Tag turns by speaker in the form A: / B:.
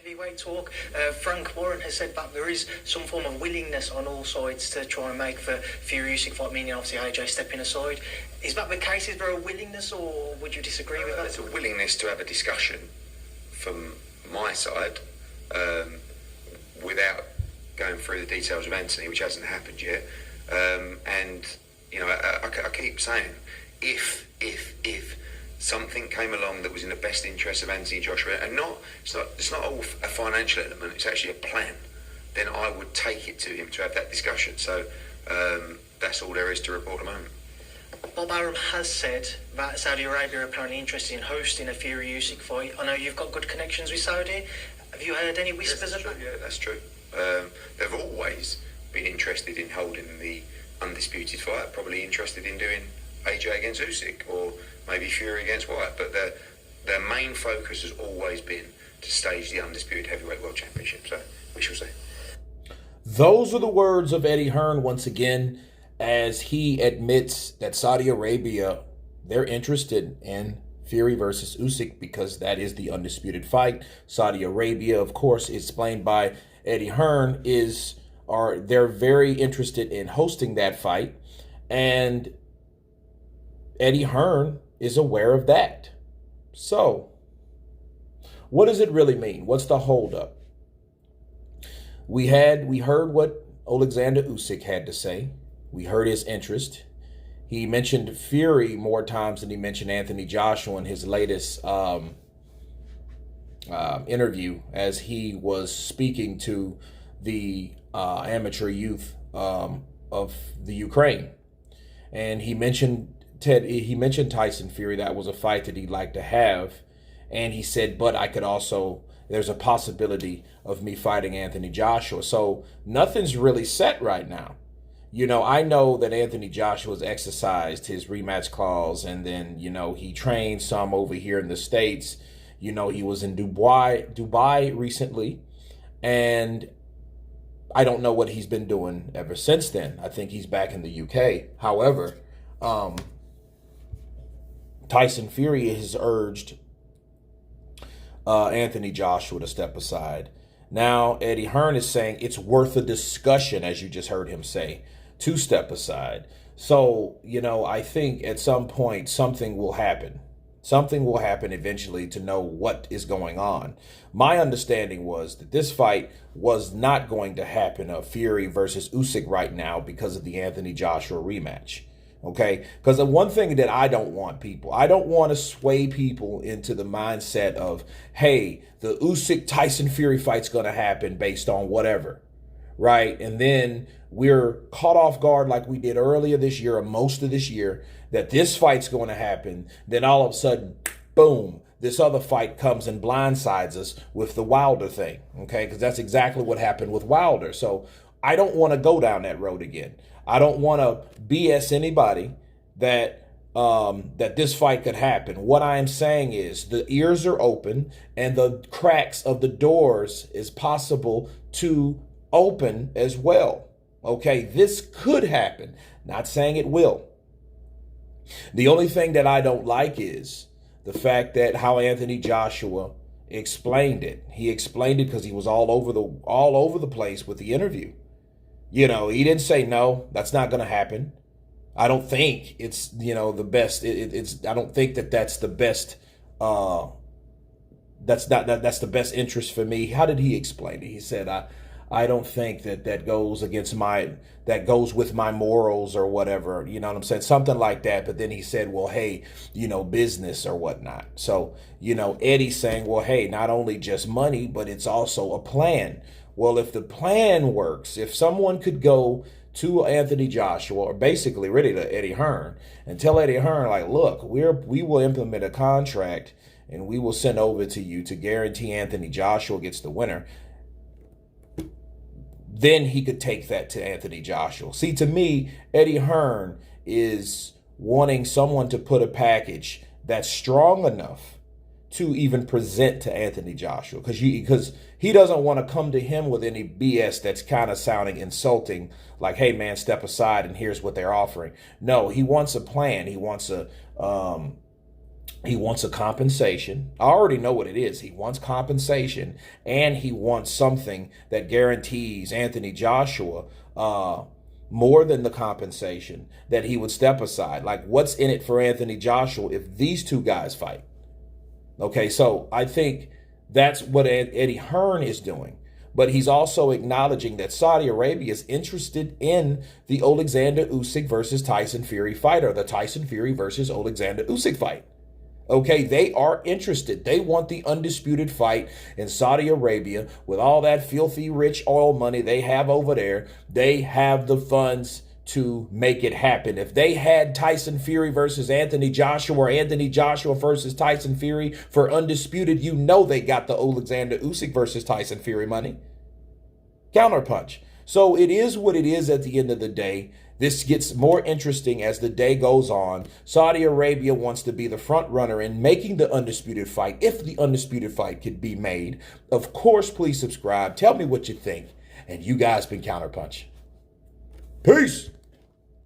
A: heavyweight talk. Frank Warren has said that there is some form of willingness on all sides to try and make the Fury Usyk fight, meaning obviously AJ stepping aside. Is that the case? Is there a willingness, or would you disagree with that?
B: There's a willingness to have a discussion from my side, without going through the details of Anthony, which hasn't happened yet. And you know, I keep saying, if something came along that was in the best interest of Anthony Joshua, and it's not all a financial element, it's actually a plan, then I would take it to him to have that discussion. So that's all there is to report at the moment.
A: Bob Arum has said that Saudi Arabia are apparently interested in hosting a Fury Usyk fight. I know you've got good connections with Saudi. Have you heard any whispers of that?
B: Yeah, that's true. They've always been interested in holding the undisputed fight, probably interested in doing AJ against Usyk or maybe Fury against Wyatt, but their main focus has always been to stage the undisputed heavyweight world championship. So we shall see.
C: Those are the words of Eddie Hearn once again, as he admits that Saudi Arabia, they're interested in Fury versus Usyk because that is the undisputed fight. Saudi Arabia, of course, explained by Eddie Hearn, they're very interested in hosting that fight, and Eddie Hearn is aware of that. So, what does it really mean? What's the holdup? We heard what Oleksandr Usyk had to say. We heard his interest. He mentioned Fury more times than he mentioned Anthony Joshua in his latest interview, as he was speaking to the amateur youth of the Ukraine. And he mentioned Tyson Fury. That was a fight that he'd like to have. And he said, but there's a possibility of me fighting Anthony Joshua. So nothing's really set right now. You know, I know that Anthony Joshua's exercised his rematch clause, and then, you know, he trained some over here in the States. You know, he was in Dubai recently, and I don't know what he's been doing ever since then. I think he's back in the UK. However, Tyson Fury has urged Anthony Joshua to step aside. Now, Eddie Hearn is saying it's worth a discussion, as you just heard him say, to step aside. So, you know, I think at some point something will happen. Something will happen eventually to know what is going on. My understanding was that this fight was not going to happen, Fury versus Usyk right now, because of the Anthony Joshua rematch. Okay? Because the one thing that I don't want to sway people into the mindset of, hey, the Usyk-Tyson Fury fight's going to happen based on whatever, right? And then we're caught off guard like we did earlier this year, or most of this year, that this fight's going to happen. Then all of a sudden, boom, this other fight comes and blindsides us with the Wilder thing, okay? Because that's exactly what happened with Wilder. So I don't want to go down that road again. I don't want to BS anybody that this fight could happen. What I am saying is the ears are open, and the cracks of the doors is possible to open as well. Okay, this could happen. Not saying it will. The only thing that I don't like is the fact that how Anthony Joshua explained it. He explained it because he was all over the place with the interview. You know, he didn't say, no, that's not going to happen. I don't think it's, you know, the best. I don't think that's the best. That's the best interest for me. How did he explain it? He said, I don't think that goes with my morals or whatever. You know what I'm saying? Something like that. But then he said, well, hey, you know, business or whatnot. So, you know, Eddie's saying, well, hey, not only just money, but it's also a plan. Well, if the plan works, if someone could go to Anthony Joshua, or basically really to Eddie Hearn, and tell Eddie Hearn, like, look, we will implement a contract and we will send over to you to guarantee Anthony Joshua gets the winner, then he could take that to Anthony Joshua. See, to me, Eddie Hearn is wanting someone to put a package that's strong enough to even present to Anthony Joshua, because he doesn't want to come to him with any BS that's kind of sounding insulting, like, hey man, step aside and here's what they're offering. No, he wants a plan. He wants He wants a compensation. I already know what it is. He wants compensation, and he wants something that guarantees Anthony Joshua more than the compensation, that he would step aside. Like, what's in it for Anthony Joshua if these two guys fight? Okay, so I think that's what Eddie Hearn is doing. But he's also acknowledging that Saudi Arabia is interested in the Oleksandr Usyk versus Tyson Fury fight, or the Tyson Fury versus Oleksandr Usyk fight. Okay, they are interested. They want the undisputed fight in Saudi Arabia with all that filthy rich oil money they have over there. They have the funds to make it happen. If they had Tyson Fury versus Anthony Joshua, or Anthony Joshua versus Tyson Fury for undisputed, you know they got the Oleksandr Usyk versus Tyson Fury money. Counterpunch. So it is what it is at the end of the day. This gets more interesting as the day goes on. Saudi Arabia wants to be the front runner in making the undisputed fight, if the undisputed fight could be made. Of course, please subscribe. Tell me what you think. And you guys been Counterpunch. Peace.